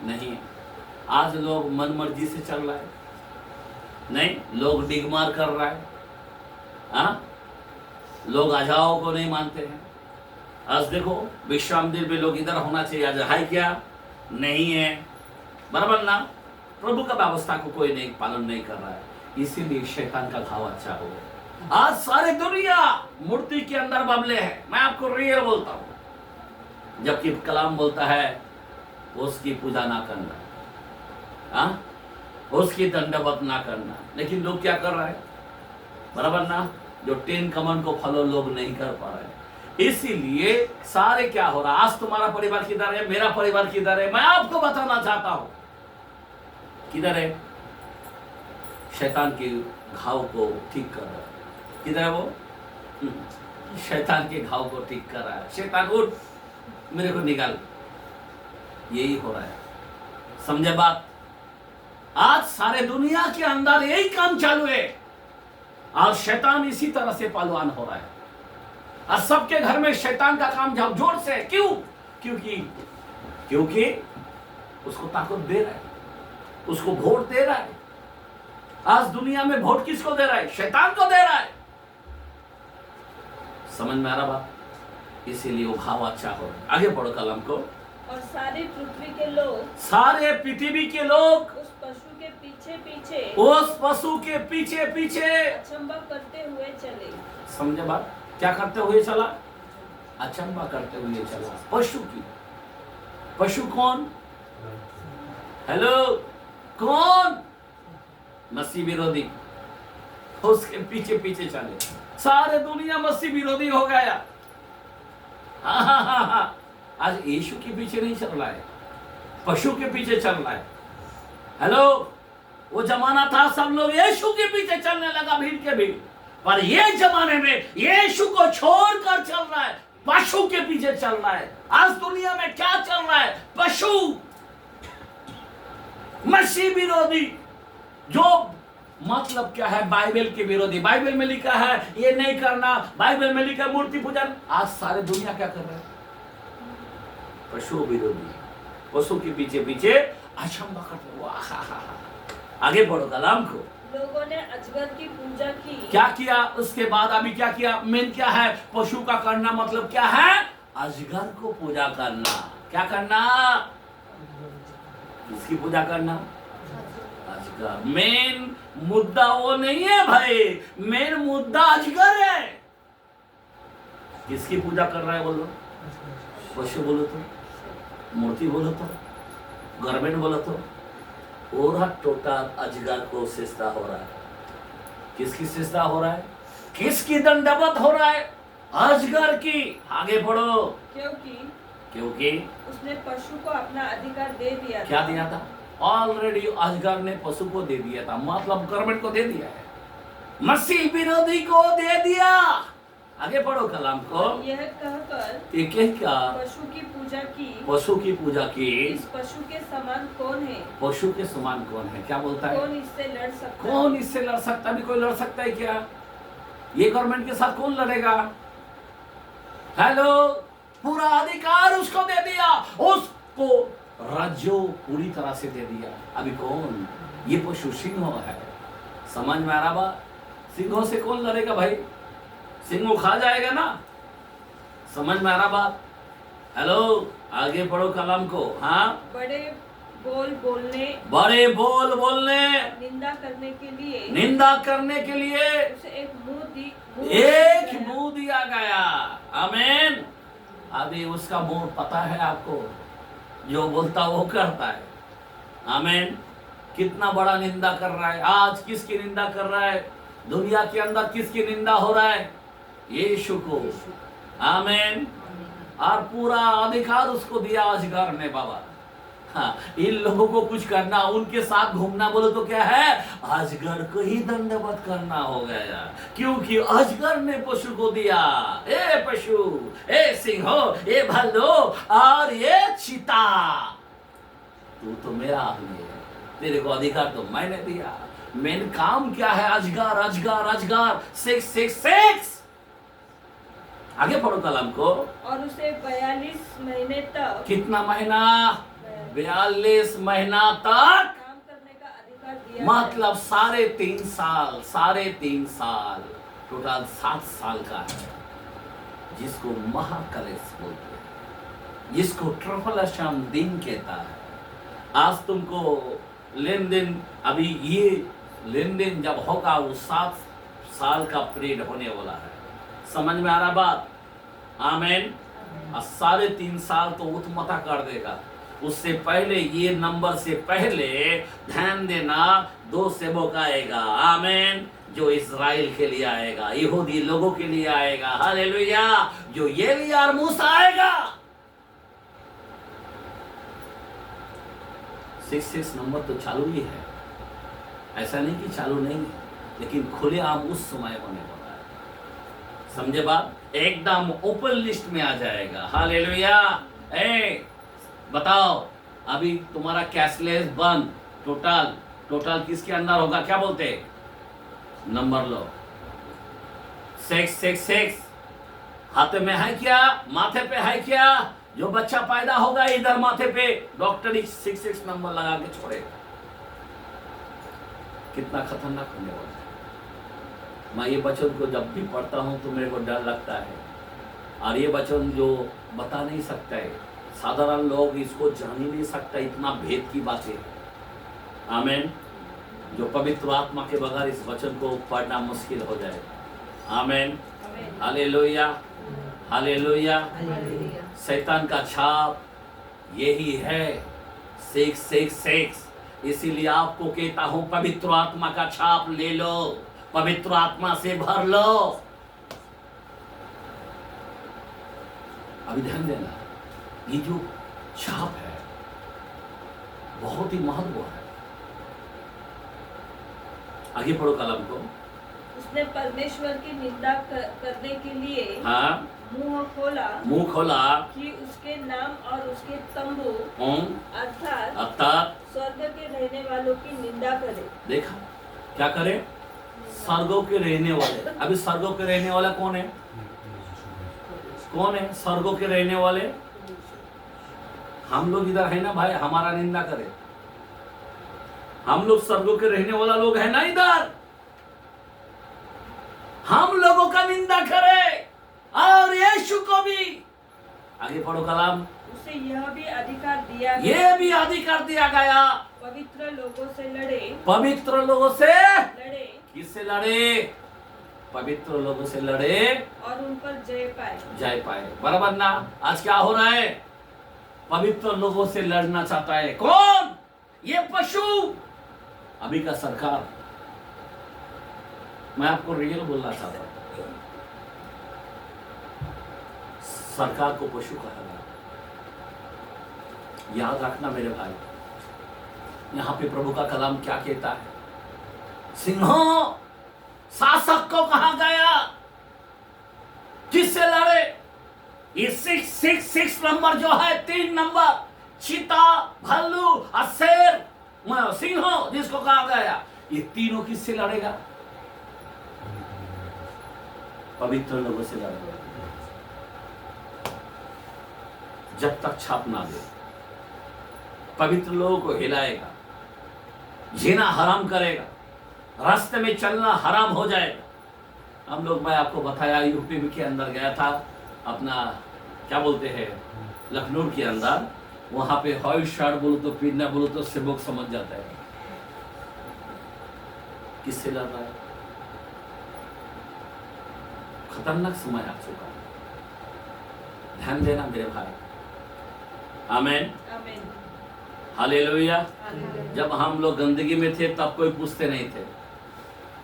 नहीं है। आज लोग मन मर्जी से चल रहा है, नहीं, लोग डिगमार कर रहा है। हाँ, लोग अजाओं को नहीं मानते हैं। आज देखो विश्राम दिन में लोग इधर होना चाहिए, आज है क्या, नहीं है, बराबर ना। प्रभु का व्यवस्था को कोई नहीं पालन नहीं कर रहा है, इसीलिए शैतान का घाव अच्छा हो गया। आज सारे दुनिया मूर्ति के अंदर बबले हैं, मैं आपको रियल बोलता हूं। जबकि कलाम बोलता है उसकी पूजा ना करना, हाँ, उसकी दंडवत ना करना, लेकिन लोग क्या कर रहा है, बराबर ना। जो 10 कमांड को फॉलो लोग नहीं कर पा रहे, इसीलिए सारे क्या हो रहा है। आज तुम्हारा परिवार किधर है, मेरा परिवार किधर है, मैं आपको बताना चाहता हूं किधर है। शैतान के घाव को ठीक कर रहा है। किधर है वो? शैतान के घाव को ठीक कर रहा है। शैतान उठ, मेरे को निकाल, यही हो रहा है। समझे बात? आज सारे दुनिया के अंदर यही काम चालू है, और शैतान इसी तरह से पहलवान हो रहा है। और सबके घर में शैतान का काम जोर से, क्यों? क्योंकि उसको ताकत दे रहा है, उसको वोट दे रहा है। आज दुनिया में वोट किसको दे रहा है? शैतान को दे रहा है। समझ में आ रहा बात? इसीलिए वो भाव अच्छा हो। आगे पढ़ो कलम को। और सारी पृथ्वी के लोग, सारे पृथ्वी के लोग उस पशु के पीछे पीछे, उस पशु के पीछे पीछे अचंभा करते हुए चले। समझे बात? क्या करते हुए चला? अचंभा करते हुए चला। पशु की, पशु कौन? हेलो, कौन? मसीह विरोधी, उसके पीछे पीछे चले। सारे दुनिया मसीह विरोधी हो गया। हाँ, आज यीशु के पीछे नहीं चल रहा है, पशु के पीछे चल रहा है। हेलो, वो जमाना था सब लोग यीशु के पीछे चलने लगा, भीड़ के भीड़। पर ये जमाने में यीशु को छोड़कर चल रहा है, पशु के पीछे चल रहा है। आज दुनिया में क्या चल रहा है? पशु, मसीह विरोधी। जो मतलब क्या है? बाइबल के विरोधी। बाइबल में लिखा है ये नहीं करना, बाइबल में लिखा है मूर्ति पूजन। आज सारे दुनिया क्या कर रहा है? पशु विरोधी, पशु के पीछे पीछे अचंभा करते हुआ। आगे बढ़ो कलाम को। लोगों ने अजगर की पूजा की। क्या किया उसके बाद? अभी क्या किया? मेन क्या है? पशु का करना मतलब क्या है? अजगर को पूजा करना। क्या करना? इसकी पूजा करना, अजगर। मेन मुद्दा वो नहीं है भाई, मेन मुद्दा अजगर है। किसकी पूजा कर रहा है बोलो? पशु बोलो तो, मूर्ति बोलो तो, गवर्नमेंट बोलो तो, पूरा टोटल अजगर को सिजदा हो रहा है। किसकी सिजदा हो रहा है? किसकी दंडवत हो रहा है? अजगर की। आगे बढ़ो। क्योंकि उसने पशु को अपना अधिकार दे दिया। क्या दिया था? ऑलरेडी अजगर ने पशु को दे दिया था, मतलब गवर्नमेंट को दे दिया है, मसीह विरोधी को दे दिया। आगे पढ़ो कलाम को। यह कहकर क्या? पशु की पूजा की। पशु की पूजा की। इस पशु के समान कौन है? पशु के समान कौन है? क्या बोलता है? कौन इससे लड़ सकता? कौन इससे लड़ सकता? भी कोई लड़ सकता है क्या? ये गवर्नमेंट के साथ कौन लड़ेगा? हेलो, पूरा अधिकार उसको दे दिया, उसको राज्यों पूरी तरह से दे दिया। अभी कौन? ये पशु सिंह है। समझ में आ रहा बात? सिंहों से कौन लड़ेगा भाई? सिंह खा जाएगा ना। समझ में आ रहा बात? हेलो, आगे पढ़ो कलम को। हाँ, बड़े बोल बोलने, निंदा करने के लिए उसे एक मुंह दिया गया। आमीन। अभी उसका मुंह पता है आपको, जो बोलता वो करता है। आमीन। कितना बड़ा निंदा कर रहा है। आज किसकी निंदा कर रहा है? दुनिया के अंदर किसकी निंदा हो रहा है? यीशु को। आमीन। और पूरा अधिकार उसको दिया अजगर ने बाबा। हाँ, इन लोगों को कुछ करना, उनके साथ घूमना बोलो तो क्या है? अजगर को ही दंडवत करना हो गया, क्योंकि अजगर ने पशु को दिया। ए पशु, ए सिंह, ए भालू और ये चीता, तू तो मेरा आदमी है, तेरे को अधिकार तो मैंने दिया। मेन काम क्या है? अजगर अजगर अजगर, 666। आगे पढ़ो कलम को। और उसे 42 महीने तक। कितना महीना? 42 महीना तक काम करने का अधिकार दिया मतलब 3.5 साल टोटल 7 साल का है, जिसको महाकलेश बोलते हैं, जिसको ट्रिपल अशम दिन कहता है। आज तुमको लेन देन, अभी ये लेन देन जब होगा वो 7 साल का पीरियड होने वाला है। समझ में आ रहा बात? आमीन। और 3.5 साल तो उत्मता कर देगा। उससे पहले, ये नंबर से पहले ध्यान देना, 2 सेवक आएगा। आमीन। जो इस्राएल के लिए आएगा, यहूदी लोगों के लिए आएगा। हालेलुया। जो एलिया और मूसा आएगा। 6 नंबर तो चालू ही है, ऐसा नहीं कि चालू नहीं है, लेकिन खुलेआम उस समय होने वाला है। समझे बात? एकदम ओपन लिस्ट में आ जाएगा। हालेलुया। बताओ, अभी तुम्हारा कैशलेस बंद, टोटल किसके अंदर होगा? क्या बोलते? नंबर लो, 666 हाथ में है क्या? माथे पे है क्या? जो बच्चा पैदा होगा इधर माथे पे, डॉक्टर 66 नंबर लगा के छोड़ेगा। कितना खतरनाक होने वाला है। मैं ये वचन को जब भी पढ़ता हूं तो मेरे को डर लगता है, और ये वचन जो बता नहीं सकता है, साधारण लोग इसको जान ही नहीं सकता, इतना भेद की बातें। आमीन। जो पवित्र आत्मा के बगैर इस वचन को पढ़ना मुश्किल हो जाएगा। आमीन। हालेलुया। हालेलुया। शैतान का छाप यही है, 666। इसीलिए आपको कहता हूं, पवित्र आत्मा का छाप ले लो, पवित्र आत्मा से भर लो। अभी ध्यान देना, ये जो छाप है बहुत ही महत्व है। आगे पढ़ो कलम को। उसने परमेश्वर की निंदा करने के लिए मुंह खोला कि उसके नाम और उसके तंबू अर्थात स्वर्ग के रहने वालों की निंदा करे। देखा क्या करे? स्वर्गों के रहने वाले। अभी स्वर्गों के रहने वाला कौन है? कौन है स्वर्गों के रहने वाले? हम लोग इधर है ना भाई, हमारा निंदा करे। हम लोग स्वर्गों के रहने वाला लोग है ना इधर, हम लोगों का निंदा करे और यीशु को भी। आगे पढ़ो कलाम। उसे यह भी अधिकार दिया गया, ये भी अधिकार दिया गया, पवित्र लोगों से लड़े। पवित्र लोगों से लड़े। किससे लड़े? पवित्र लोगों से लड़े और उन पर जय पाए। बराबर ना? आज क्या हो रहा है? पवित्र लोगों से लड़ना चाहता है कौन? ये पशु। अभी का सरकार, मैं आपको रियल बोलना चाहता हूं, सरकार को पशु कहा गया। याद रखना मेरे भाई, यहां पे प्रभु का कलाम क्या कहता है? सिंहों, शासक को कहा गया। किससे लड़े? ये 666 नंबर जो है, 3 नंबर, चीता, भालू और शेर, सिंहों जिसको कहा गया, ये तीनों किससे लड़ेगा? पवित्र लोगों से लड़ेगा। जब तक छाप ना दे, पवित्र लोगों को हिलाएगा, जीना हराम करेगा, रास्ते में चलना हराम हो जाएगा। हम लोग, मैं आपको बताया, यूपी के अंदर गया था, अपना क्या बोलते हैं, लखनऊ के अंदर। वहां पे हॉल शर्ट बोलो तो पीना बोलो तो सेवक समझ जाता है किससे लड़ रहा है। खतरनाक समय आ चुका है, ध्यान देना मेरे भाई। आमीन। हालेलुया। जब हम लोग गंदगी में थे तब कोई पूछते नहीं थे,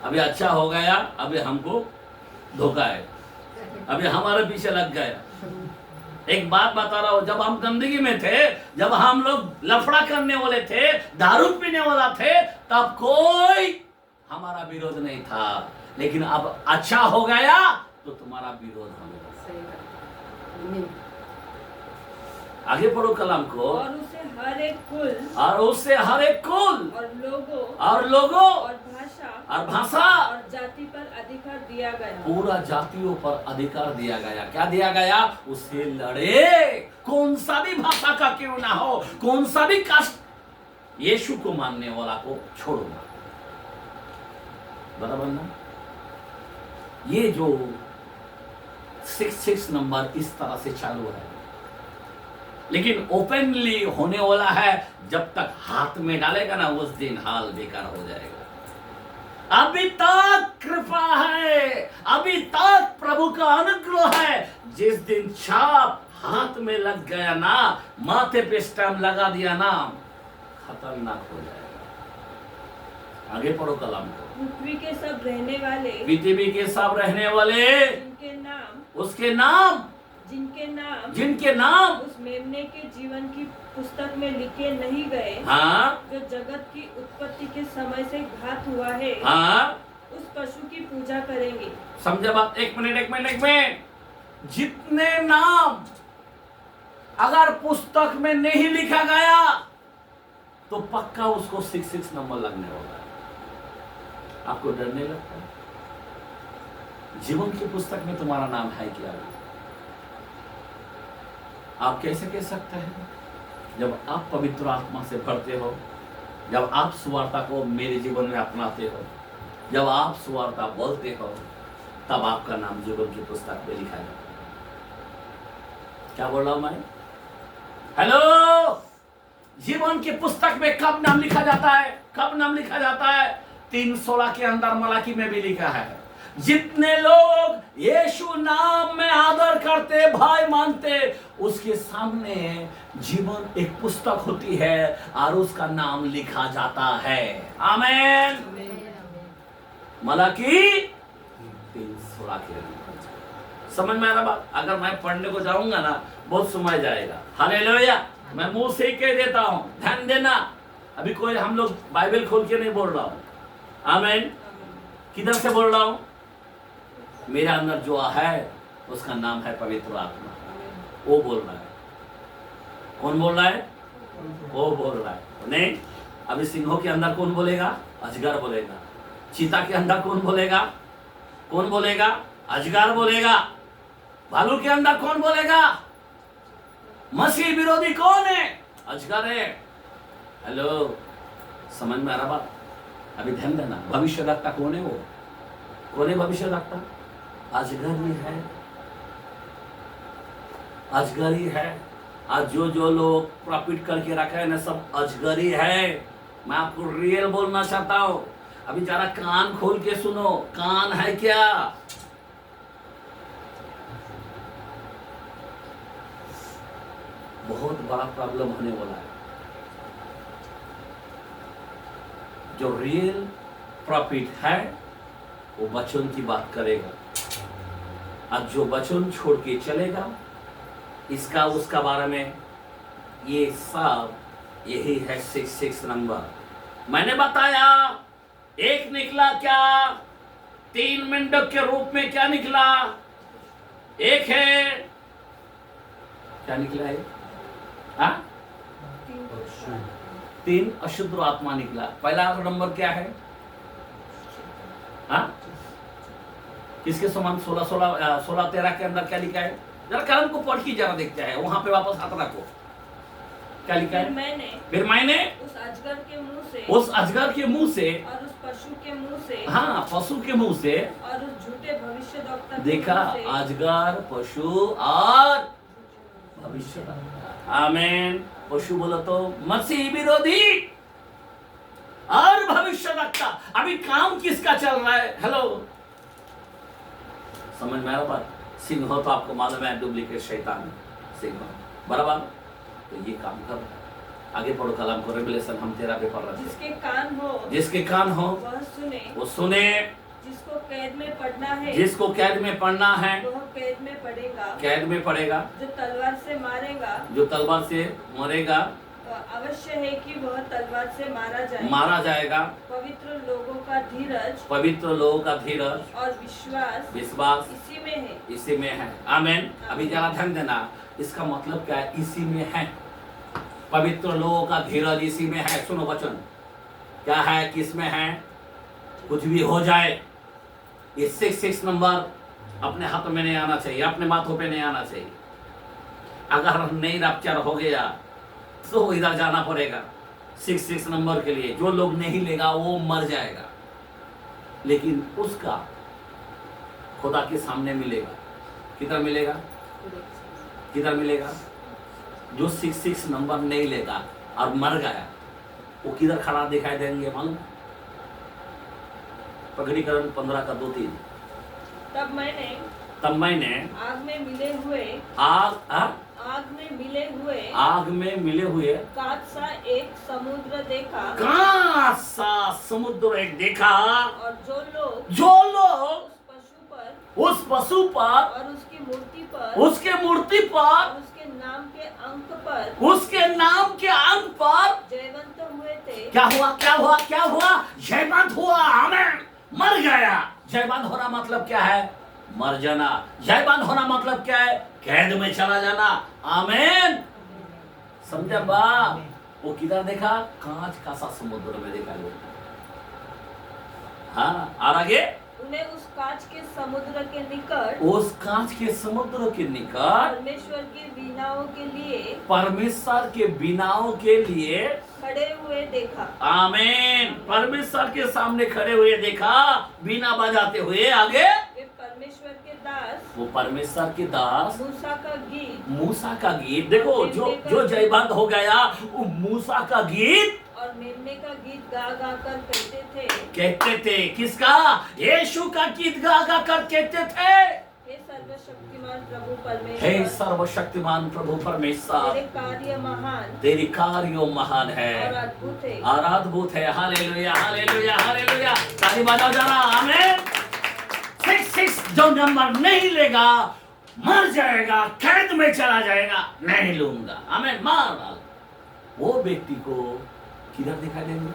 अभी अच्छा हो गया, अभी हमको धोखा है, अभी हमारे पीछे लग गया। एक बात बता रहा हूं, जब हम गंदगी में थे, जब हम लोग लफड़ा करने वाले थे, दारू पीने वाला थे, तब कोई हमारा विरोध नहीं था। लेकिन अब अच्छा हो गया तो तुम्हारा विरोध हमें। आगे पढ़ो कलाम को। और उसे हर एक कुल और लोगों और और भाषा और भाषा और जाति पर अधिकार दिया गया। पूरा जातियों पर अधिकार दिया गया। क्या दिया गया? उसे लड़े, कौन सा भी भाषा का क्यों ना हो, कौन सा भी कास्ट, यीशु को मानने वाला को छोड़ो ना। बराबर ना? ये जो 66 नंबर इस तरह से चालू है, लेकिन ओपनली होने वाला है जब तक हाथ में डालेगा ना, उस दिन हाल बेकार हो जाएगा। अभी तक कृपा है, अभी तक प्रभु का अनुग्रह है। जिस दिन छाप हाथ में लग गया ना, माथे पे स्टैम्प लगा दिया ना, खतरनाक हो जाएगा। आगे पढ़ो कलाम को। पृथ्वी के सब रहने वाले, पृथ्वी के सब रहने वाले, जिनके नाम उसके नाम, जिनके नाम उस मेमने के जीवन की पुस्तक में लिखे नहीं गए, हाँ, जो जगत की उत्पत्ति के समय से घात हुआ है, हाँ, उस पशु की पूजा करेंगे। समझा बात? एक मिनट। जितने नाम अगर पुस्तक में नहीं लिखा गया तो पक्का उसको 66 नंबर लगने वाला है। आपको डर नहीं लगता? जीवन की पुस्तक में तुम्हारा नाम है क्या? आप कैसे कह सकते हैं? जब आप पवित्र आत्मा से भरते हो, जब आप सुवार्ता को मेरे जीवन में अपनाते हो, जब आप सुवार्ता बोलते हो, तब आपका नाम जीवन की पुस्तक में लिखा जाता है। क्या बोल रहा हूं मैं? हेलो, जीवन की पुस्तक में कब नाम लिखा जाता है? कब नाम लिखा जाता है? 3:16 के अंदर मलाकी में भी लिखा है, जितने लोग यीशु नाम में आदर करते, भाई मानते, उसके सामने जीवन एक पुस्तक होती है और उसका नाम लिखा जाता है। आमेन। मलाकी 3:16 के अंदर। समझ में आ रहा बात? अगर मैं पढ़ने को जाऊंगा ना, बहुत समय जाएगा। हालेलुया। मैं मुंह से ही कह देता हूं, ध्यान देना। अभी कोई हम लोग बाइबल खोल के नहीं बोल रहा हूं। आमेन। किधर से बोल रहा हूं? मेरा अंदर जो है उसका नाम है पवित्र आत्मा। वो बोल रहा है। कौन बोल रहा है? वो बोल रहा है। नहीं, अभी सिंहों के अंदर कौन बोलेगा? अजगर बोलेगा। चीता के अंदर कौन बोलेगा? कौन बोलेगा? अजगर बोलेगा। भालू के अंदर कौन बोलेगा? मसीह विरोधी कौन है? अजगर है। हेलो, समझ में आ रहा बात? अभी ध्यान देना। भविष्यवक्ता कौन है? वो कौन है भविष्यवक्ता? अजगर ही है। अजगर ही है। आज जो लोग प्रॉफिट करके रखे हैं ना, सब अजगर ही है। मैं आपको रियल बोलना चाहता हूं। अभी जरा कान खोल के सुनो। कान है क्या? बहुत बड़ा प्रॉब्लम होने वाला है। जो रियल प्रॉफिट है वो वचन की बात करेगा, और जो वचन छोड़ के चलेगा, इसका उसका बारे में ये सब यही है 66 नंबर। मैंने बताया एक निकला क्या? 3 मेंढक के रूप में क्या निकला? एक है, क्या निकला है? 3 अशुद्ध आत्मा निकला। पहला नंबर क्या है? किसके समान? 16-13 के अंदर क्या लिखा है? जरा कलम को पढ़ के जरा देखते हैं, वहां पे वापस हाथ रखो। क्या लिखा है? फिर मैंने उस अजगर के मुंह से और उस पशु के मुंह से, हाँ, पशु के मुंह से और उस झूठे भविष्यद्वक्ता के देखा। मुंह से, अजगर, पशु और भविष्यद्वक्ता। आमीन। पशु बोलो तो मसीह विरोधी और भविष्यद्वक्ता। अभी काम किसका चल रहा है? हेलो, समझ में आ रहा बात? सिंह हो तो आपको मालूम है डुप्लीकेट शैतान सिंह बराबर, तो ये काम कर रहा है। आगे पढ़ो कलाम को। रेवलेशन हम 13 पे पढ़ रहे थे। जिसके कान हो वो सुने। जिसको कैद में पढ़ना है वह कैद में पड़ेगा। जो तलवार से मरेगा अवश्य है कि वह तलवार से मारा जाएगा। पवित्र लोगों का धीरज और विश्वास इसी में है। आमीन। अभी जरा ध्यान देना, इसका मतलब क्या है? इसी में है। पवित्र लोगों का धीरज इसी में है। सुनो वचन क्या है, किस में है? कुछ भी हो जाए, ये 6 नंबर अपने हाथ में नहीं आना चाहिए, अपने माथों पे नहीं आना चाहिए। अगर नहीं रैप्चर हो गया तो इधर जाना पड़ेगा 6 नंबर के लिए। जो लोग नहीं लेगा वो मर जाएगा, लेकिन उसका खुदा के सामने मिलेगा। किधर मिलेगा? किधर मिलेगा? जो 6 नंबर नहीं लेगा और मर गया, वो किधर खड़ा दिखाई देंगे मालूम? प्रकटीकरण 15:2-3। तब मैंने आग में मिले हुए आग में मिले हुए कांच सा एक समुद्र देखा, कांच सा समुद्र एक देखा, और जो लोग उस पशु पर और उसकी मूर्ति पर उसके मूर्ति पर और उसके नाम के अंक पर जयवंत हुए थे। क्या हुआ? जयवंत हुआ। हमें मर गया। जयवंत होना मतलब क्या है? मर जाना। जयवंत होना मतलब क्या है? कैद में चला जाना। आमीन। समझा बाप? वो किधर देखा? कांच का सा समुद्र में देखा। हाँ, और आगे उन्हें उस कांच के समुद्र के निकट परमेश्वर के बीनाओं के लिए खड़े हुए देखा। आमीन। परमेश्वर के सामने खड़े हुए देखा, बीना बजाते हुए। आगे वो परमेश्वर के दास मूसा का गीत देखो, जो जयवंत हो गया, वो मूसा का गीत और मेमने का गीत गा गा कर कहते थे। किसका? यीशु का गीत गा गा कर कहते थे। हे सर्वशक्तिमान प्रभु परमेश्वर, हे सर्वशक्तिमान प्रभु परमेश्वर, तेरी कार्य महान है और अद्भुत है। Hallelujah, hallelujah, hallelujah. ताली बजाओ जरा। आमीन। 6 जो नंबर नहीं लेगा मर जाएगा, कैद में चला जाएगा। नहीं लूंगा। आमीन। मार डाल। वो व्यक्ति को किधर दिखाई देंगे?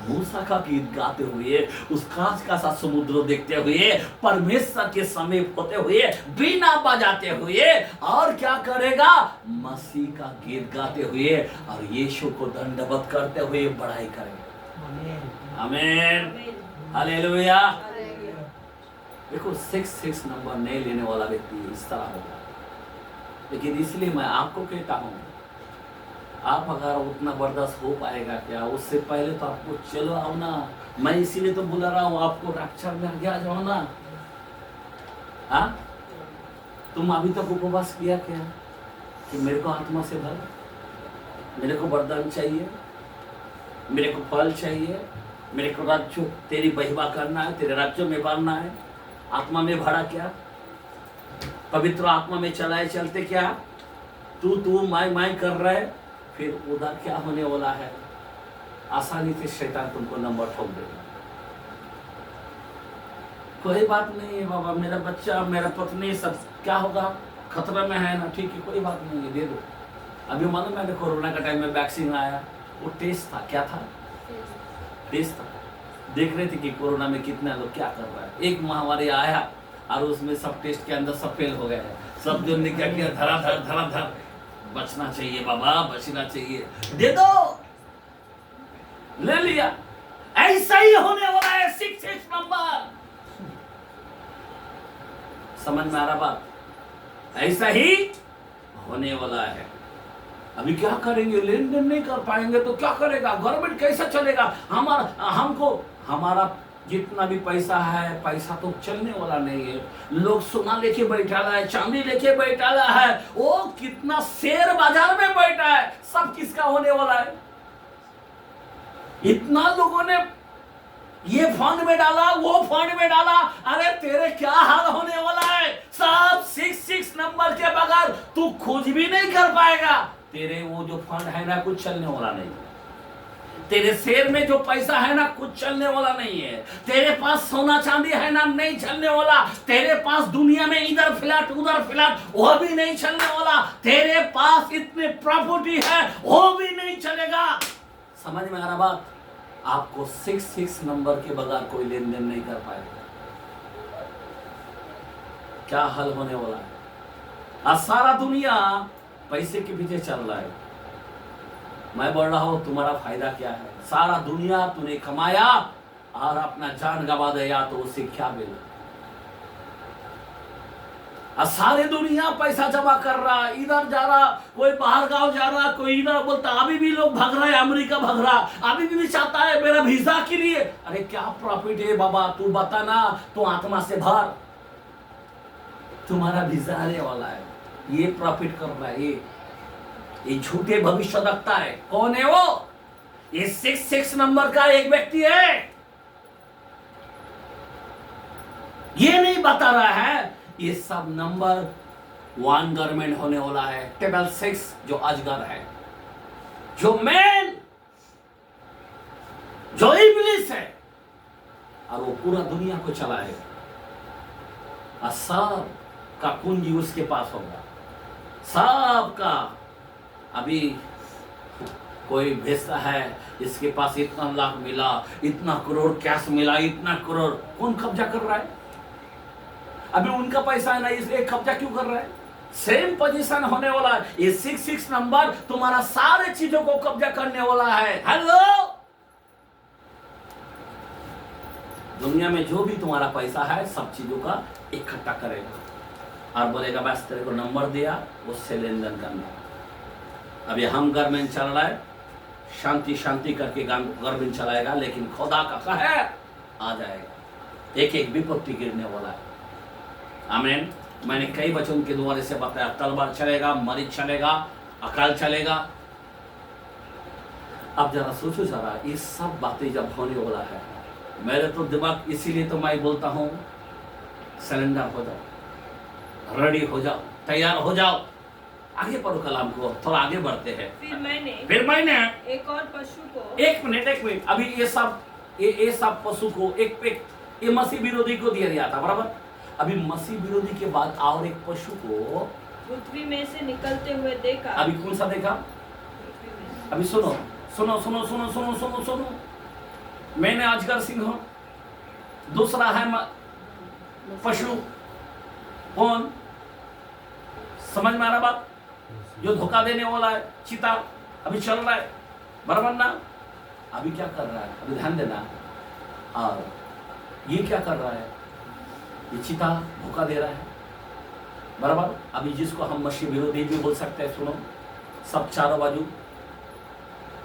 मूसा का गीत गाते हुए, उस कांच का सा समुद्र देखते हुए, परमेश्वर के समीप होते हुए, बीना बजाते हुए, और क्या करेगा? मसीह का गीत गाते हुए और यीशु को दंडवत करते हुए बड़ाई करेगा। आमीन। हालेलुया। देखो 6 नंबर नहीं लेने वाला व्यक्ति इस तरह होगा। लेकिन इसलिए मैं आपको कहता हूं, आप अगर उतना बर्दाश्त हो पाएगा क्या? उससे पहले तो आपको चलो आओ ना। मैं इसीलिए तो बुला रहा हूँ आपको, रक्षा में आगे आ जाओ ना। हाँ, तुम अभी तक उपवास किया क्या कि मेरे को आत्मा से भर, मेरे को वरदान चाहिए, मेरे को फल चाहिए, मेरे को राज्य तेरी महिमा करना है, तेरे राज्य में बढ़ना है। आत्मा में भरा क्या? पवित्र आत्मा में चलाए चलते क्या? तू मैं कर रहे, फिर उधर क्या होने वाला है? आसानी से शैतान तुमको नंबर ठोक देगा। कोई बात नहीं है बाबा, मेरा बच्चा, मेरा पत्नी सब क्या होगा, खतरा में है ना, ठीक है, कोई बात नहीं है, दे दो। अभी मालूम मैंने कोरोना का टाइम में वैक्सीन आया, वो टेस्ट था। क्या था? टेस्ट था। देख रहे थे कि कोरोना में कितना लोग क्या कर रहा है। एक महामारी आया और उसमें सब टेस्ट के अंदर सब फेल हो गया। सब जो ने क्या किया, धरा बचना चाहिए बाबा, बचना चाहिए, दे दो, ले लिया। ऐसा ही होने वाला है 6 नंबर। समझ में आ रहा बात? ऐसा ही होने वाला है। अभी क्या करेंगे? लेन देन नहीं कर पाएंगे तो क्या करेगा? गवर्नमेंट कैसा चलेगा? हमारा जितना भी पैसा है, पैसा तो चलने वाला नहीं है। लोग सोना लेके बैठा है, चांदी लेके बैठा है, वो कितना शेयर बाजार में बैठा है। सब किसका होने वाला है? इतना लोगों ने ये फंड में डाला, वो फंड में डाला। अरे तेरे क्या हाल होने वाला है? सब 6 नंबर के बगैर तू खोज भी नहीं कर पाएगा। तेरे वो जो फंड है ना, कुछ चलने वाला नहीं है। तेरे शेयर में जो पैसा है ना, कुछ चलने वाला नहीं है। तेरे पास सोना चांदी है ना, नहीं चलने वाला। तेरे पास दुनिया में इधर फ्लैट उधर फ्लैट, वो भी नहीं चलने वाला। तेरे पास इतने प्रॉपर्टी है, वो भी नहीं चलेगा। समझ में आ रहा बात? आपको 6 नंबर के बगैर कोई लेन देन नहीं कर पाएगा। क्या हल होने वाला है? आज सारा दुनिया पैसे के पीछे चल रहा है। मैं बोल रहा हूं, तुम्हारा फायदा क्या है? सारा दुनिया तूने कमाया, और अपना जान गवा दे या तो उससे क्या मिला। और सारे दुनिया पैसा जमा कर रहा, इधर जा रहा, कोई बाहर गांव जा रहा, कोई इधर बोलता, अभी भी लोग भाग रहे हैं, अमेरिका भाग रहा, अभी भी चाहता है मेरा वीजा के लिए। अरे क्या प्रॉफिट है बाबा, तू बता ना, तू आत्मा से भर, तुम्हारा वीजा आने वाला है, ये प्रॉफिट कर रहा है, ये झूठे भविष्य रखता है। कौन है वो? ये 66 नंबर का एक व्यक्ति है, ये नहीं बता रहा है ये सब नंबर 1 गवर्नमेंट होने वाला है। टेबल 6 जो अजगर है, जो मैन, जो इब्लिस है, और वो पूरा दुनिया को चलाएगा, और सब का कुंजी उसके पास होगा, सबका। अभी कोई भेजता है इसके पास इतना लाख मिला, इतना करोड़ कैश मिला, इतना करोड़, कौन कब्जा कर रहा है? अभी उनका पैसा है ना, इसलिए कब्जा क्यों कर रहा है? सेम पोजीशन होने वाला है। ये 66 नंबर तुम्हारा सारे चीजों को कब्जा करने वाला है। हेलो, दुनिया में जो भी तुम्हारा पैसा है सब चीजों का इकट्ठा करेगा और बोलेगा बस तेरे को नंबर दिया, उससे लेन देन करना। अभी हम गवर्नमेंट चल रहा है, शांति शांति करके गवर्नमेंट चलाएगा, लेकिन खुदा का है आ जाएगा, एक एक विपत्ति गिरने वाला है। आमीन। मैंने कई वचन के द्वारा से बताया, तलवार चलेगा, मरीज चलेगा, अकाल चलेगा। अब जरा सोचो जरा, ये सब बातें जब होने वाला है, मेरे तो दिमाग, इसीलिए तो मैं बोलता हूँ सरेंडर हो जाओ, रेडी हो जाओ, तैयार हो जाओ, आगे पढ़ो कलाम को, थोड़ा आगे बढ़ते हैं। फिर मैंने एक और पशु को, एक मिनट, अभी ये सब पशु को एक ये मसीह विरोधी को दिया गया था, बराबर। अभी मसीह विरोधी के बाद और एक पशु को पृथ्वी में से निकलते हुए देखा। अभी कौन सा देखा? अभी सुनो सुनो सुनो सुनो सुनो सुनो सुनो, मैंने अजगर सिंह, दूसरा है पशु, कौन? समझ में आ रहा बात? जो धोखा देने वाला है, चीता अभी चल रहा है, बराबर ना? अभी क्या कर रहा है? अभी ध्यान देना। और ये क्या कर रहा है? ये चीता धोखा दे रहा है, बराबर। अभी जिसको हम मसीह विरोधी भी बोल सकते हैं, सुनो सब चारों बाजू।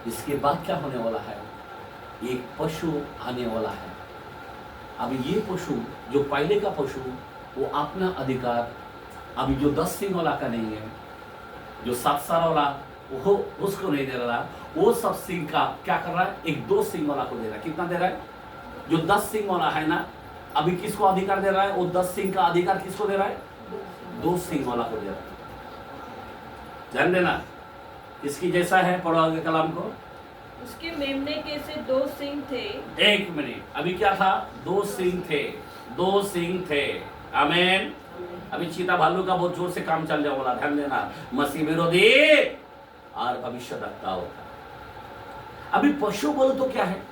इसके बाद क्या होने वाला है? एक पशु आने वाला है। अभी ये पशु, जो पहले का पशु, वो अपना अधिकार अभी जो 10 सिंह वाला का नहीं है, जो 7 साल वाला वो उसको नहीं दे रहा, वो सब सिंह का क्या कर रहा है? एक 2 सिंह वाला को दे रहा है। कितना दे रहा है? जो 10 सिंह वाला है ना, अभी किसको अधिकार दे रहा है? वो 10 सिंह का अधिकार किसको दे रहा है? 2 सिंह वाला को दे रहा है। ध्यान देना, इसकी जैसा है, पढ़ो आगे कलाम को। उसके मेमने के से 2 सिंह थे। एक मिनट, अभी क्या था? 2 सिंह थे, 2 सिंह थे। आमीन। अभी चीता भालू का बहुत जोर से काम चल जाए वाला, ध्यान देना। मसीह विरोधी और भविष्य वक्ता होता। अभी पशु बोलो तो क्या है?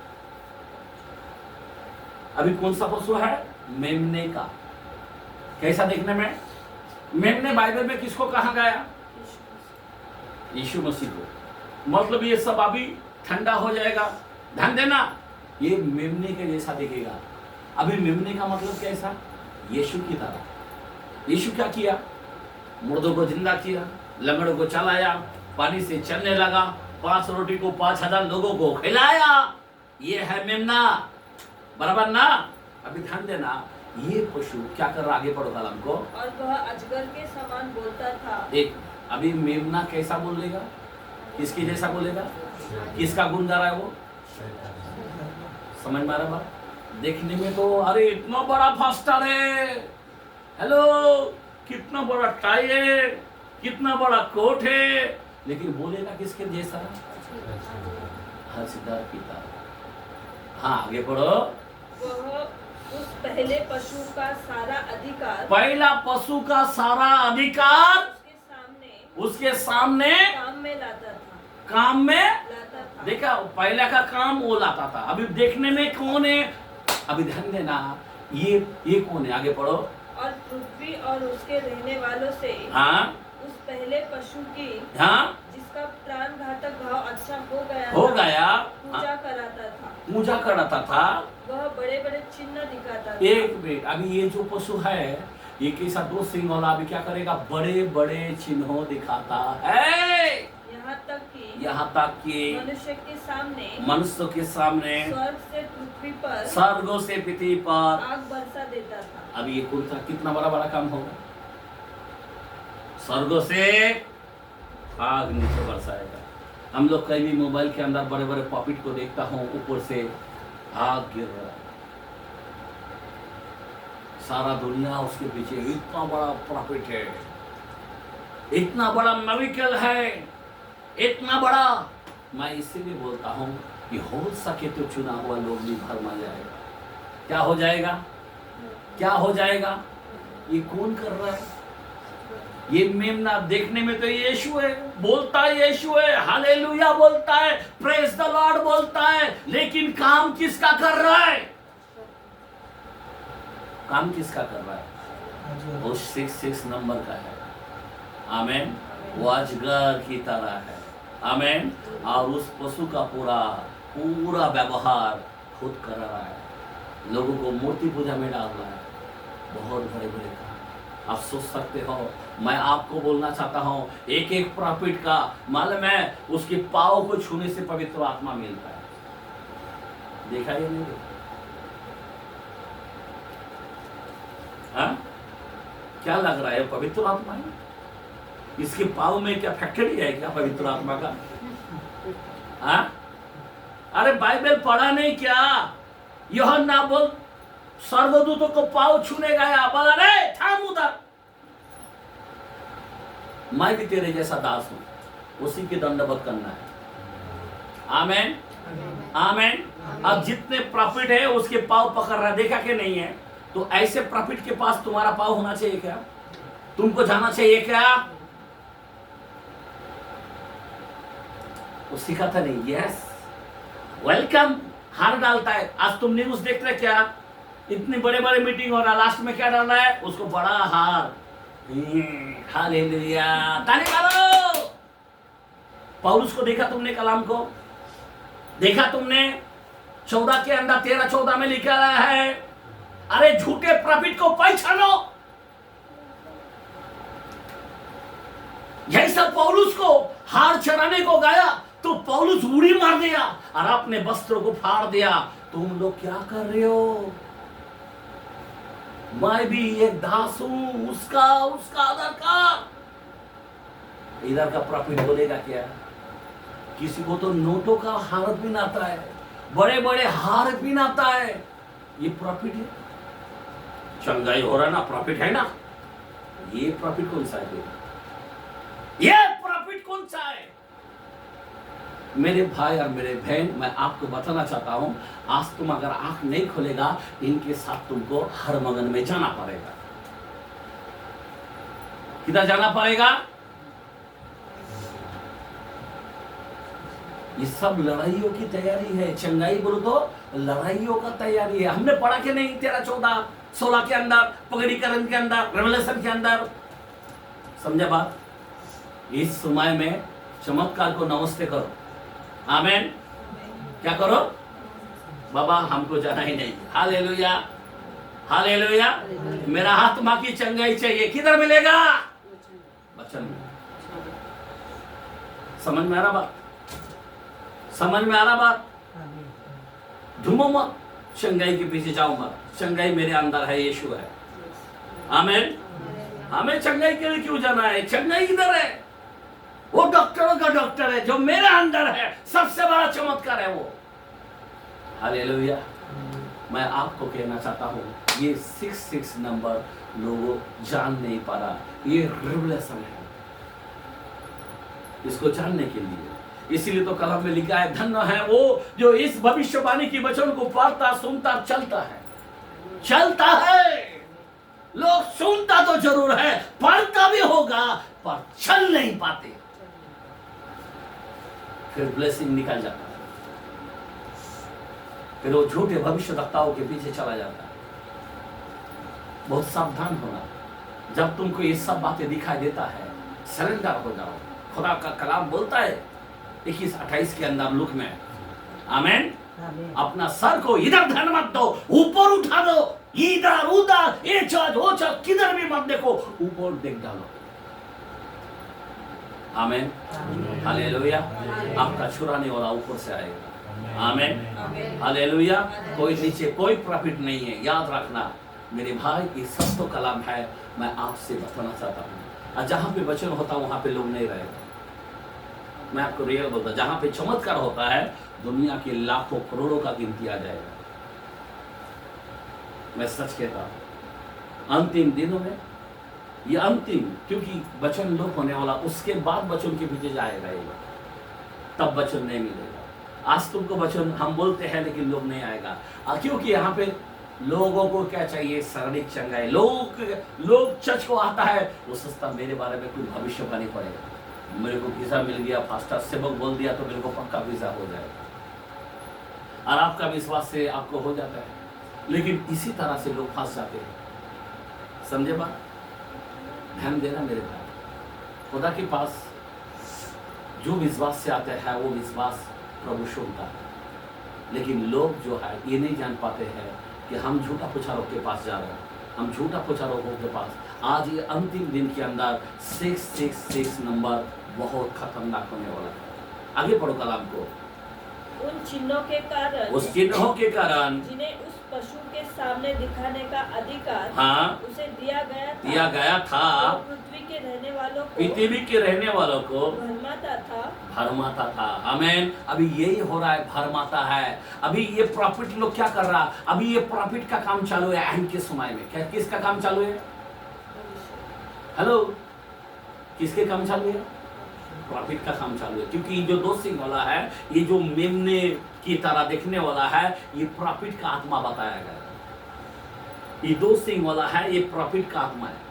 अभी कौन सा पशु है? मेमने का। कैसा देखने में? मेमने बाइबल में किसको कहा गया? यीशु मसीह को। मतलब ये सब अभी ठंडा हो जाएगा, ध्यान देना। ये मेमने के जैसा दिखेगा। अभी मेमने का मतलब कैसा? यीशु की तरह। यीशु क्या किया? मुर्दों को जिंदा किया, लंगड़ों को चलाया, पानी से चलने लगा, 5 रोटी को 5000 लोगों को खिलाया। ये है मेमना, बराबर ना? अभी ध्यान देना, ये पशु क्या कर रहा? आगे पढ़ो कलम को। और वह अजगर के समान बोलता था। एक अभी मेमना कैसा बोलेगा? किसकी जैसा बोलेगा? किसका गुण गा रहा है वो? समझ में आ रहा बात? देखने में तो अरे इतना बड़ा फास्टर है, हेलो, कितना बड़ा टाई है, कितना बड़ा कोट है, लेकिन बोलेगा किसके जैसा? हंसदार पिता। हाँ आगे पढ़ो। वह उस पहले पशु का सारा अधिकार, पहला पशु का सारा अधिकार उसके सामने काम में लाता था। काम में लाता था। देखा, पहला का काम वो लाता था। अभी देखने में कौन है? अभी ध्यान देना, ये कौन है? आगे पढ़ो। और पृथ्वी और उसके रहने वालों से, हाँ, उस पहले पशु की, हाँ, जिसका प्राण घातक घाव अच्छा हो गया, पूजा कराता था। पूजा कराता था। वह बड़े बड़े चिन्ह दिखाता था। एक मिनट, अभी ये जो पशु है ये कैसा 2 सिंह वाला अभी क्या करेगा? बड़े बड़े चिन्हों दिखाता है। यहाँ तक कि मनुष्य के सामने स्वर्गों से पृथ्वी पर आग बरसा देता था। अभी ये कुर्ता कितना बड़ा बड़ा काम होगा? स्वर्गों से आग नीचे बरसाएगा। हम लोग कहीं भी मोबाइल के अंदर बड़े बड़े पॉकेट को देखता हूँ, ऊपर से आग गिर रहा है। सारा दुनिया उसके पीछे, इतना बड़ा प्रॉफिट है, इतना बड़ा मेरिकल है, इतना बड़ा। मैं इसीलिए बोलता हूं कि हो सके तो चुना हुआ लोग भी भरमा जाएगा। क्या हो जाएगा? क्या हो जाएगा? ये कौन कर रहा है? ये मेमना देखने में तो यीशु है, बोलता है यीशु है, हालेलुया बोलता है, प्रेज द लॉर्ड बोलता है, लेकिन काम किसका कर रहा है? काम किसका कर रहा है? वो 66 नंबर का है। आमेन। वो अजगर की तरह है। आमेन। और उस पशु का पूरा व्यवहार खुद कर रहा है, लोगों को मूर्ति पूजा में डाल रहा है। बहुत बड़े बड़े काम आप सोच सकते हो। मैं आपको बोलना चाहता हूं, एक एक प्रॉफिट का मालूम है, उसके पाँव को छूने से पवित्र आत्मा मिलता है। देखा या नहीं देखा? हाँ? क्या लग रहा है? पवित्र आत्मा है। इसके पाँव में क्या फैक्ट्री है क्या पवित्र आत्मा का? हाँ? अरे बाइबल पढ़ा नहीं क्या? यूहन्ना बोल स्वर्गदूतों को पाँव छूने गया, बोला रे थाम उधर, मैं भी तेरे जैसा दास हूं, उसी के दंडवत करना है। आमेन आमेन। अब जितने प्रॉफिट है उसके पाँव पकड़ रहा, देखा कि नहीं है? तो ऐसे प्रॉफिट के पास तुम्हारा पाँव होना चाहिए क्या? तुमको जाना चाहिए क्या? वो सिखाता नहीं। यस वेलकम, हार डालता है। आज तुम न्यूज देख रहे क्या? इतने बड़े बड़े मीटिंग हो रहा, लास्ट में क्या डाल रहा है? उसको बड़ा हार। हालेलुया, ताली मारो। पौलुस को देखा तुमने? कलाम को देखा तुमने? 14 के अंदर 13-14 में लिखा है, अरे झूठे प्रॉफिट को पहचानो। जैसा पौलुस को हार चढ़ाने को गया तो पौलुस उड़ी मार दिया और अपने वस्त्रों को फाड़ दिया। तुम लोग क्या कर रहे हो? मैं भी एक दास हूं, उसका आदर का। इधर का प्रॉफिट बोलेगा क्या? किसी को तो नोटों का हार भी आता है, बड़े बड़े हार भी आता है। ये प्रॉफिट है? चंगाई हो रहा ना, प्रॉफिट है ना? ये प्रॉफिट कौन सा है? ये प्रॉफिट कौन सा है? मेरे भाई और मेरे बहन, मैं आपको बताना चाहता हूं, आज तुम अगर आंख नहीं खोलेगा, इनके साथ तुमको हर मगन में जाना पड़ेगा। किधर जाना पड़ेगा? ये सब लड़ाइयों की तैयारी है। चंगाई बोलो तो लड़ाइयों का तैयारी है। हमने पढ़ा कि नहीं 13-14-16 के अंदर, पगड़ीकरण के अंदर, रेवलेशन के अंदर? समझा बात? इस समय में चमत्कार को नमस्ते करो। आमेन। क्या करो? बाबा हमको जाना ही नहीं। Hallelujah hallelujah. मेरा आत्मा की चंगाई चाहिए। किधर मिलेगा? वचन में। समझ में आ रहा बात? समझ में आ रहा बात? झूमो मत, चंगाई के पीछे जाओ मत। चंगाई मेरे अंदर है, यीशु है। आमेन। हमें चंगाई के लिए क्यों जाना है? चंगाई इधर है। वो डॉक्टरों का डॉक्टर है जो मेरे अंदर है। सबसे बड़ा चमत्कार है वो। हालेलुया। मैं आपको कहना चाहता हूं, ये 66 नंबर लोगों जान नहीं पा रहा। ये रिवलेशन है इसको जानने के लिए। इसीलिए तो कलम में लिखा है, धन्य है वो जो इस भविष्यवाणी की वचन को पढ़ता, सुनता, चलता है। चलता है। लोग सुनता तो जरूर है, पढ़ता भी होगा, पर चल नहीं पाते। फिर ब्लेसिंग निकल जाता है, फिर वो झूठे भविष्यवक्ताओं के पीछे चला जाता है। बहुत सावधान होना। जब तुमको ये सब बातें दिखाई देता है, सरेंडर हो जाओ। खुदा का कलाम बोलता है 21-28 के अंदर लुक में, आमेन, अपना सर को इधर ध्यान मत दो, ऊपर उठा दो, इधर उधर ये चज वो चज किधर भी मत देखो, ऊपर देख डालो। आमेन, हालेलुया। आपका छुड़ाने वाला ऊपर से आएगा। आमेन, हालेलुया। कोई नीचे कोई प्रॉफिट नहीं है, याद रखना मेरे भाई। ये सब तो कलाम है, मैं आपसे बताना चाहता हूँ। और जहाँ पे वचन होता वहाँ पे लोग नहीं रहेगा। मैं आपको रियल बोलता, जहाँ पे चमत्कार होता है दुनिया के लाखों करोड़ों का गिनती आ जाएगा। मैं सच कहता हूँ अंतिम दिनों में, ये अंतिम, क्योंकि वचन लोप होने वाला, उसके बाद वचन के पीछे जाएगा ये, तब वचन नहीं मिलेगा। आज तुमको वचन हम बोलते हैं लेकिन लोग नहीं आएगा, क्योंकि यहाँ पे लोगों को क्या चाहिए, शारीरिक चंगाई। लोग चर्च को आता है, वो सोचता मेरे बारे में कुछ भविष्यवाणी पड़ेगा, मेरे को वीजा मिल गया, फास्टर सेवक बोल दिया तो मेरे को पक्का वीजा हो जाएगा, और आपका विश्वास से आपको हो जाता है। लेकिन इसी तरह से लोग फंस जाते हैं। समझे बात? ध्यान देना मेरे भाई, खुदा के पास जो विश्वास से आते हैं वो विश्वास प्रभु सुनता है। लेकिन लोग जो है ये नहीं जान पाते हैं कि हम झूठा पुजारियों के पास जा रहे हैं, हम झूठा पुजारियों के पास। आज ये अंतिम दिन के अंदर 666 नंबर बहुत खतरनाक होने वाला है। आगे पढ़ो कलाम को। उन चिन्हों के कारण, उस चिन्हों के कारण जिन्हें उस पशु के सामने दिखाने का अधिकार हाँ उसे दिया गया था, वो पृथ्वी के रहने वालों को, पृथ्वी के रहने वालों को भरमाता था। आमेन। अभी यही हो रहा है, भरमाता है। अभी ये प्रॉफिट लोग क्या कर रहा है, अभी ये प्रॉफिट का काम चालू है एंड के समय में। क्या किसका काम चालू है? हेलो, किसके काम चालू है? प्रॉफिट का काम चालू है। क्योंकि ये जो 2 सिंह वाला है, ये जो मेमने की तरह देखने वाला है, ये प्रॉफिट का आत्मा बताया गया। ये 2 सिंह वाला है, ये प्रॉफिट का आत्मा है।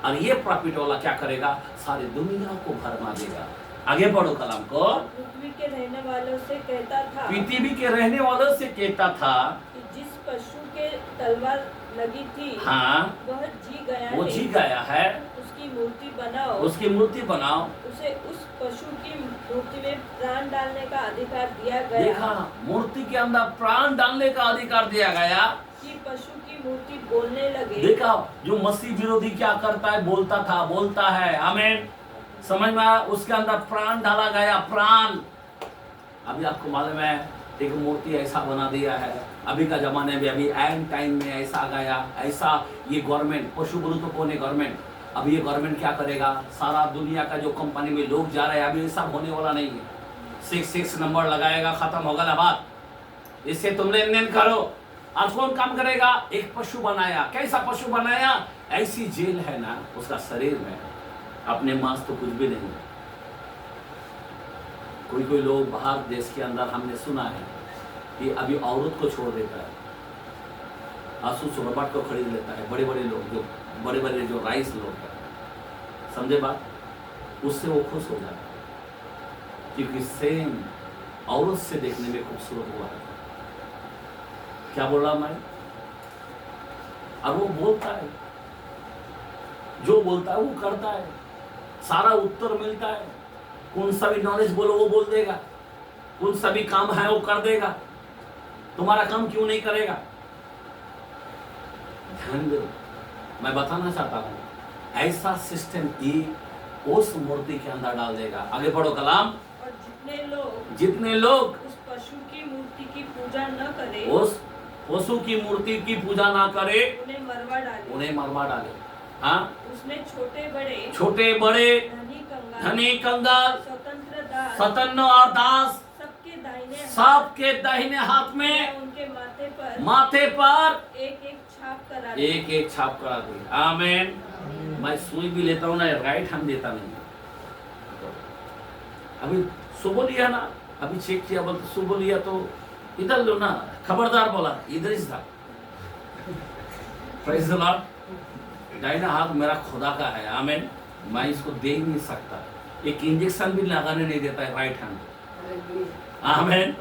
और ये प्रॉफिट वाला क्या करेगा? सारी दुनिया को भरमा देगा। आगे बढ़ो कलाम को। पृथ्वी के रहने वालों से कहता था, पृथ्वी के रहने वालों से कहता था कि जिस पशु के तलवार लगी थी, हाँ वह जी गया वो है, जी गया है, उसकी मूर्ति बनाओ, उसकी मूर्ति बनाओ। उसे उस पशु की मूर्ति में प्राण डालने का अधिकार दिया गया। देखा, मूर्ति के अंदर प्राण डालने का अधिकार दिया गया कि पशु की मूर्ति बोलने लगे। देखा, जो मसीह विरोधी क्या करता है, बोलता है। आमीन, समझ में आया? उसके अंदर प्राण डाला गया, प्राण। अभी आपको मालूम है एक मूर्ति ऐसा बना दिया है, अभी का जमाने में, अभी एंड टाइम में ऐसा आ गया, ऐसा ये गवर्नमेंट, पशु बोलू तो कौन है गवर्नमेंट, अभी ये गवर्नमेंट क्या करेगा, सारा दुनिया का जो कंपनी में लोग जा रहे हैं, अभी ऐसा होने वाला नहीं है। 666 नंबर लगाएगा, खत्म होगा ना बात। इससे तुम लेन देन करो। और कौन काम करेगा? एक पशु बनाया। कैसा पशु बनाया? ऐसी जेल है ना उसका शरीर में, अपने मांस तो कुछ भी नहीं। कोई लोग बाहर देश के अंदर हमने सुना है कि अभी औरत को छोड़ देता है, आंसू सुरबाट को खरीद लेता है। बड़े बड़े लोग, जो बड़े बड़े जो राइस लोग हैं, समझे बात, उससे वो खुश हो जाता है, क्योंकि सेम औरत से देखने में खूबसूरत हुआ है। क्या बोल रहा मैं? और वो बोलता है, जो बोलता है वो करता है, सारा उत्तर मिलता है। कौन सा भी नॉलेज बोलो वो बोल देगा, कौन सा भी काम है वो कर देगा। तुम्हारा काम क्यों नहीं करेगा? ध्यान दो, मैं बताना चाहता हूं, ऐसा सिस्टम ही उस मूर्ति के अंदर डाल देगा। आगे बढ़ो कलाम। और जितने लोग उस पशु की मूर्ति की पूजा न करे, उस पशु की मूर्ति की पूजा ना करे, उन्हें मरवा डाले। हाँ, उसने छोटे बड़े धनी कंगाल, स्वतंत्र और दास सबके दाहिने हाथ में उनके माथे पर एक एक छाप करा दी। आमीन। मैं सुई भी लेता हूँ ना, राइट हैंड देता नहीं। अभी सुबह लिया ना, अभी चेक किया, बोलते सुबह लिया तो इधर लो ना, खबरदार बोला, इधर ही था। Praise the Lord. दाहिना हाथ मेरा खुदा का है। आमीन। मैं इसको दे ही नहीं सकता, एक इंजेक्शन भी लगाने नहीं देता है राइट हैंड। आमीन,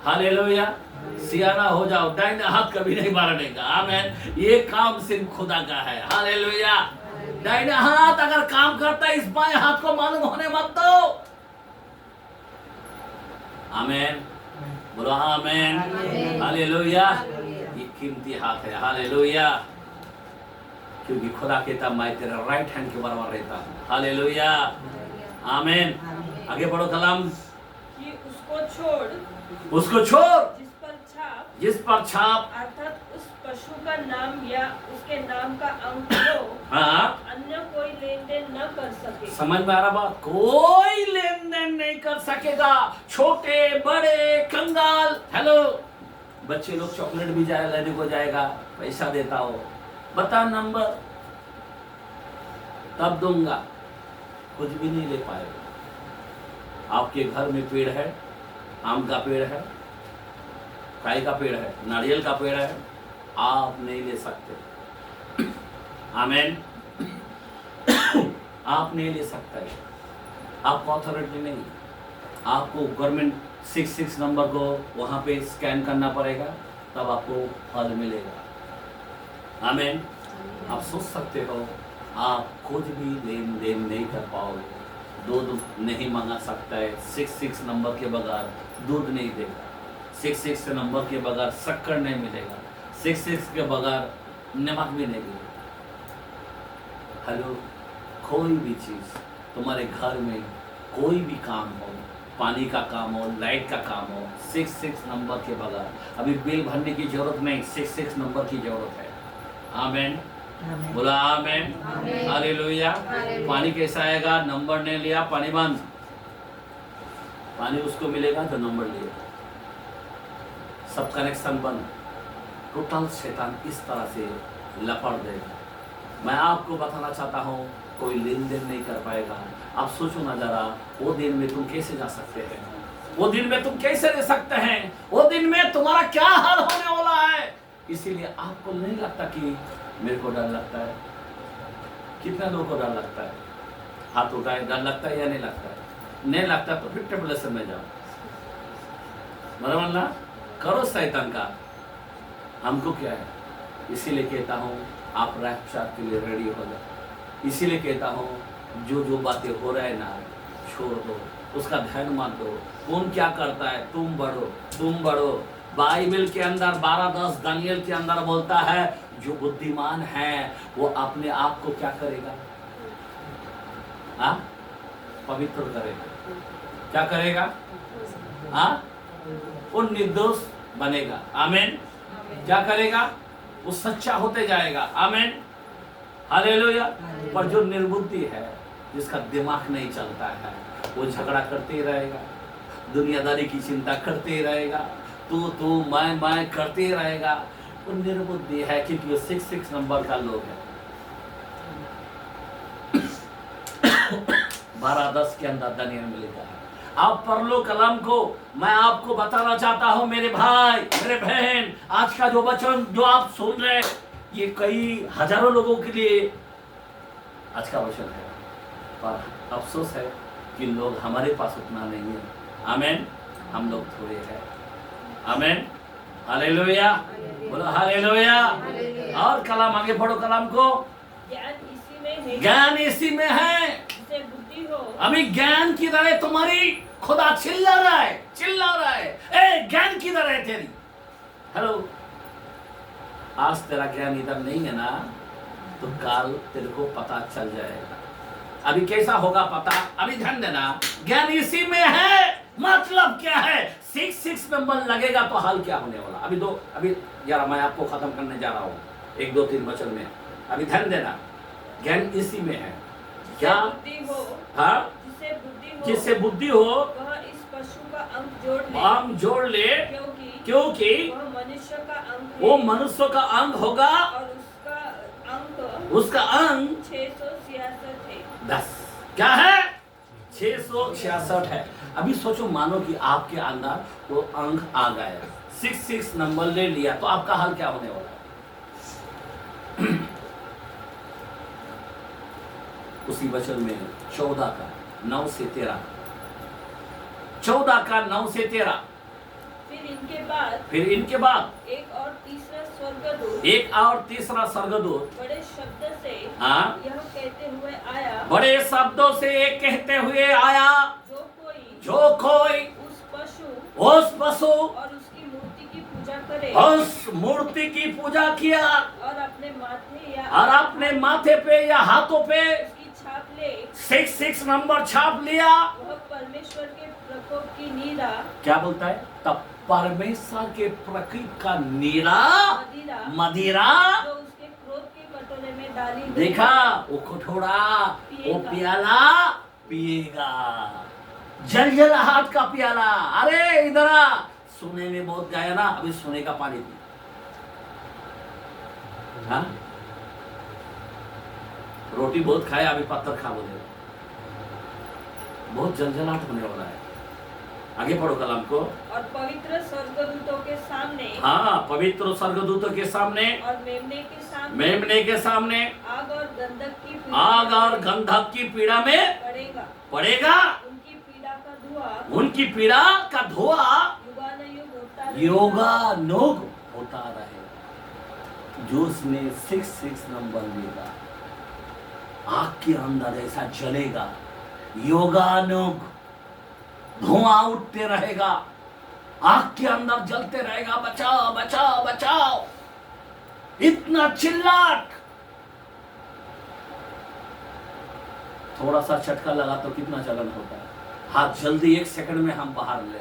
हालेलुया। सियाना हो जाओ, दाहिना हाथ कभी नहीं मारने का। आमीन। ये काम सिर्फ खुदा का है। हालेलुया। दाहिना हाथ अगर काम करता है, इस बाएं हाथ को मालूम होने मत दो। आमीन। बोलो आमेन, हालेलुया। ये कीमती हाथ है, हालेलुया, क्योंकि खुदा कहता मैं तेरे राइट हैंड के बराबर रहता हूँ, हालेलुया, आमेन। आगे बढ़ो कलाम। कि उसको छोड़ जिस पर छाप अर्थात उस पशु का नाम या उसके नाम का अंक हो, हाँ, अन्य कोई लेन देन न कर सके। समझ में आ रहा बात? कोई लेन देन नहीं कर सकेगा, छोटे बड़े कंगाल। हेलो, बच्चे लोग चॉकलेट भी जाए लेने को जाएगा, पैसा देता हो, बता नंबर, तब दूंगा, कुछ भी नहीं ले पाएगा। आपके घर में पेड़ है, आम का पेड़ है, काय का पेड़ है, नारियल का पेड़ है, आप नहीं ले सकते, आमेन। आप नहीं ले सकते, आपको अथॉरिटी नहीं। आपको गवर्नमेंट 66 नंबर को वहां पे स्कैन करना पड़ेगा, तब आपको फल मिलेगा, आमेन। आप सोच सकते हो आप कुछ भी लेन देन नहीं कर पाओगे, दूध नहीं मंगा सकता है, 66 नंबर के बगैर दूध नहीं देगा, 66 नंबर के बगैर शक्कर नहीं मिलेगा, 66 के बगैर नमक भी नहीं मिलेगा। हेलो, कोई भी चीज़ तुम्हारे घर में कोई भी काम हो, पानी का काम हो, लाइट का काम हो, 66 नंबर के बगैर अभी बिल भरने की जरूरत नहीं, 66 नंबर की जरूरत है, आमेन। बोला आमेन, हालेलुया। पानी कैसा आएगा? नंबर नहीं लिया, पानी बंद। पानी उसको मिलेगा जो नंबर लिया, सब कनेक्शन बंद। टोटल शैतान इस तरह से लपड़ देगा। मैं आपको बताना चाहता हूँ, कोई लेन देन नहीं कर पाएगा। आप सोचो ना जरा, वो दिन में तुम कैसे जा सकते हैं? वो दिन में तुम कैसे रह सकते हैं? वो दिन में तुम्हारा क्या हाल होने वाला है? इसीलिए आपको नहीं लगता कि मेरे को डर लगता है? कितना लोगों को डर लगता है? हाथ उठाए, डर लगता है या नहीं लगता है? नहीं लगता तो फिर ट्रिबुलेशन में जाओ, बराबर ना? करो शैतान का, हमको क्या है? इसीलिए कहता हूँ आप रैप्चर के लिए रेडी हो जाओ। इसीलिए कहता हूँ जो जो बातें हो रहा है ना, छोड़ दो, उसका ध्यान मत दो। कौन क्या करता है? तुम बढ़ो, तुम बढ़ो। बाइबल के अंदर 12:10 दानियल के अंदर बोलता है, जो बुद्धिमान है वो अपने आप को क्या करेगा? पवित्र करेगा। क्या करेगा? वो निर्दोष बनेगा, आमेन। क्या करेगा? वो सच्चा होते जाएगा, आमेन, हालेलुया। पर जो निर्बुद्धि है, जिसका दिमाग नहीं चलता है, वो झगड़ा करते ही रहेगा, दुनियादारी की चिंता करते ही रहेगा, तू मैं करते ही रहेगा। वो निर्बुद्धि है, क्योंकि वो 66 नंबर का लोग है। 12:10 के अंदर दानियल में लिखा है। आप पढ़ लो कलम को। मैं आपको बताना चाहता हूं मेरे भाई, मेरे बहन, आज का जो वचन जो आप सुन रहे, ये कई हजारों लोगों के लिए आज का वचन है। पर अफसोस है कि लोग, हमारे पास उतना नहीं है, आमेन। हम लोग थोड़े हैं, आमेन, हालेलुया। बोलो हालेलुया। और कलाम आगे पढ़ो, कलाम को। ज्ञान इसी में है, ज्ञान इसी में है, जिसे बुद्धि हो। अभी ज्ञान किधर है तुम्हारी? खुदा चिल्ला रहा है, चिल्ला रहा है, ए ज्ञान किधर है तेरी? हेलो, आज तेरा ज्ञान इधर नहीं है ना, तो कल तेरे को पता चल जाएगा। अभी कैसा होगा पता? अभी ध्यान देना, ज्ञान इसी में है। मतलब क्या है? 66 नंबर लगेगा तो हाल क्या होने वाला? अभी यार मैं आपको खत्म करने जा रहा हूँ 1, 2, 3 वचन में। अभी ध्यान देना, ज्ञान इसी में है। क्या? हाँ, जिससे बुद्धि हो वह इस पशु का अंग जोड़ ले, क्योंकि वह मनुष्य का अंग है, वो मनुष्य का अंग होगा, और उसका अंग 666 है। 10 क्या है? 666 है। अभी सोचो, मानो कि आपके अंदर वो अंग आ गया, 66 नंबर ले लिया, तो आपका हाल क्या होने वाला है? उसी वचन में 14 का 9 से 13, 14 का 9 से 13। फिर इनके बाद एक और तीसरा स्वर्गदूत बड़े शब्द से यह कहते हुए आया, बड़े शब्दों से एक कहते हुए आया, जो कोई उस पशु और उसकी मूर्ति की पूजा करे उस मूर्ति की पूजा किया और अपने माथे या और अपने माथे पे या हाथों पे उसकी छाप ले 666 नंबर छाप लिया। वह परमेश्वर के प्रकोप की नीरा क्या बोलता है? तब परमेश्वर के प्रकोप का नीरा मदिरा जो उसके क्रोध के कटोरे में डाली गई, देखा, वो कटोरा वो प्याला पिएगा, जलजलाहट का प्याला। अरे इधर आ, सोने में बहुत गाया ना, अभी सोने का पानी पी। हाँ? रोटी बहुत खाया, अभी पत्थर खा बोले, बहुत जलजलाहट होने वाला है। आगे पढ़ो कलाम को। और पवित्र स्वर्गदूतों के सामने हाँ, पवित्र स्वर्गदूतों के सामने और मेमने के सामने आग और गंधक की आग और गंधक की पीड़ा में पड़ेगा। उनकी पीड़ा का धुआं युगानुग होता रहे। जो उसमें 66 नंबर लेगा, आग के अंदर ऐसा जलेगा, योगानुग धुआं उठते रहेगा, आग के अंदर जलते रहेगा, बचाओ बचाओ बचाओ, इतना चिल्लाट। थोड़ा सा झटका लगा तो कितना जलन होता है। हाथ जल्दी 1 सेकंड में हम बाहर ले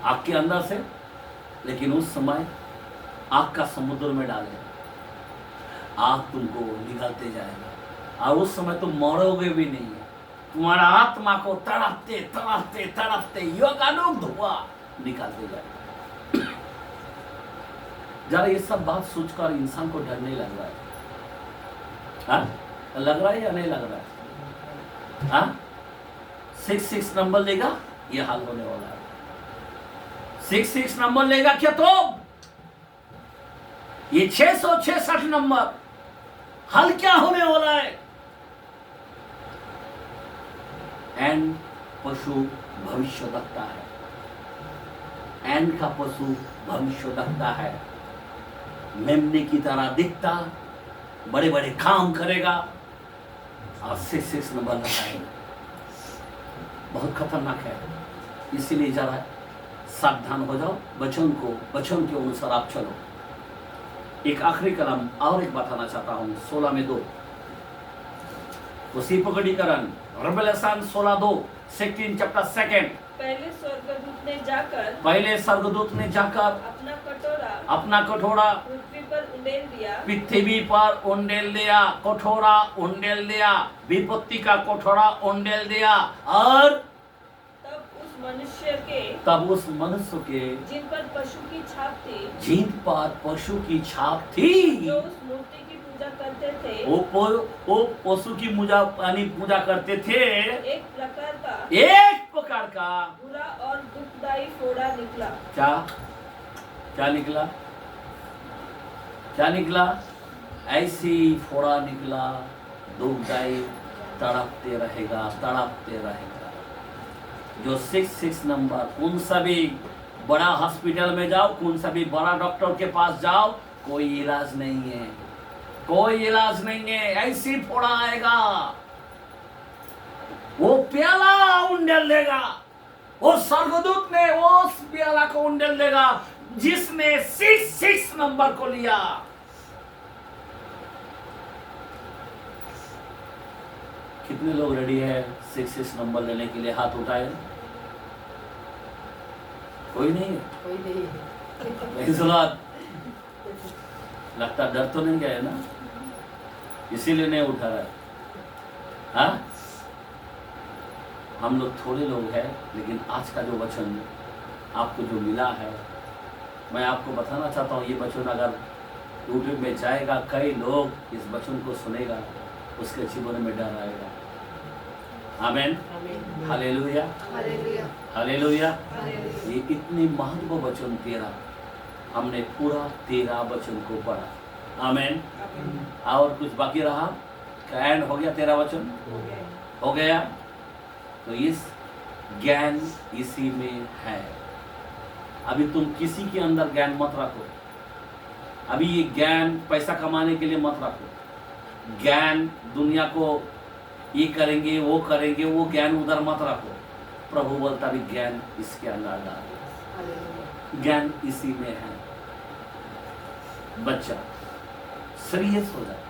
आग के अंदर से, लेकिन उस समय आग का समुद्र में डाले, आग तुमको निगलते जाएगा और उस समय तुम मरोगे भी नहीं है। तुम्हारा आत्मा को तड़पते तड़पते तड़पते योगानुग धुआं निकालते जाएगा। जरा ये सब बात सोचकर इंसान को डर नहीं लग रहा है? हाँ? लग रहा है या नहीं लग रहा है? हाँ? 66 नंबर लेगा, ये हाल होने वाला है। 66 नंबर लेगा क्या तो ये 666 नंबर हल क्या होने वाला है? एंड पशु भविष्य रखता है, एंड का पशु भविष्य रखता है, मेमने की तरह दिखता, बड़े बड़े काम करेगा और 66 नंबर लगाएगा। बहुत खतरनाक है, इसीलिए जरा सावधान हो जाओ, वचन के अनुसार आप चलो। एक आखिरी कलम और एक बताना चाहता हूं, 16 में 2 उसी पकड़ीकरण रेवलेशन 16:2 16 चैप्टर 2। पहले स्वर्गदूत ने जाकर अपना कटोरा पृथ्वी पर उंडेल दिया, कटोरा उंडेल दिया, विपत्ति का कटोरा उंडेल दिया, और तब उस मनुष्य के जिन पर पशु की छाप थी, जो उस मूर्ति की पूजा करते थे, वो पशु की पूजा करते थे, एक प्रकार का बुरा और दुखदाई फोड़ा निकला। क्या निकला? ऐसी फोड़ा निकला, दुखदाई, तड़पते रहेगा। जो 66 नंबर, कौन सा भी बड़ा हॉस्पिटल में जाओ, कौन सा भी बड़ा डॉक्टर के पास जाओ, कोई इलाज नहीं है, ऐसी फोड़ा आएगा। वो प्याला उंडेल देगा, वो स्वर्गदूत ने उस प्याला को उंडेल देगा जिसने 66 नंबर को लिया। कितने लोग रेडी है 66 नंबर लेने के लिए? हाथ उठाए। कोई नहीं है। लगता डर तो नहीं गया ना, इसीलिए नहीं उठा रहा है। हाँ? हम लोग थोड़े लोग हैं, लेकिन आज का जो वचन आपको जो मिला है, मैं आपको बताना चाहता हूँ, ये वचन अगर यूट्यूब में जाएगा, कई लोग इस वचन को सुनेगा, उसके जीवन में डर आएगा। आमेन, हालेलुया, हालेलुया। ये इतनी महत्व वचन 13, हमने पूरा 13 वचन को पढ़ा। आमेन। और कुछ बाकी रहा? एंड हो गया 13 वचन? हो गया। तो इस ज्ञान इसी में है। अभी तुम किसी के अंदर ज्ञान मत रखो। अभी ये ज्ञान पैसा कमाने के लिए मत रखो। ज्ञान दुनिया को ये करेंगे वो ज्ञान उधर मत रखो। प्रभु बोलता भी ज्ञान इसके अंदर डाल, ज्ञान इसी में है। बच्चा सीरियस हो जाए,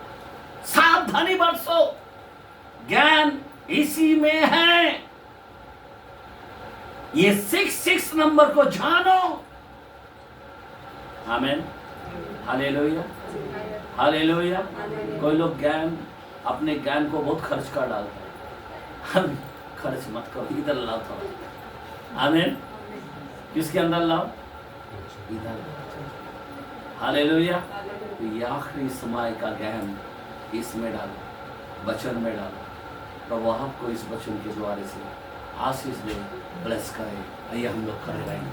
सावधानी बरसो, ज्ञान इसी में है। ये 6 नंबर को जानो। आमीन, हालेलुया, हालेलुया। कोई लोग ज्ञान, अपने ज्ञान को बहुत खर्च कर डालते हैं। खर्च मत करो, इधर लाओ थोड़ा। आमीन, किसके अंदर लाओ? इधर। हालेलुया। तो ये आखिरी समय का ज्ञान इसमें डालो, वचन में डालो। प्रभु आपको इस वचन के द्वारे से आशीष दे, ब्लेस करे। आइए हम लोग खड़े रहेंगे।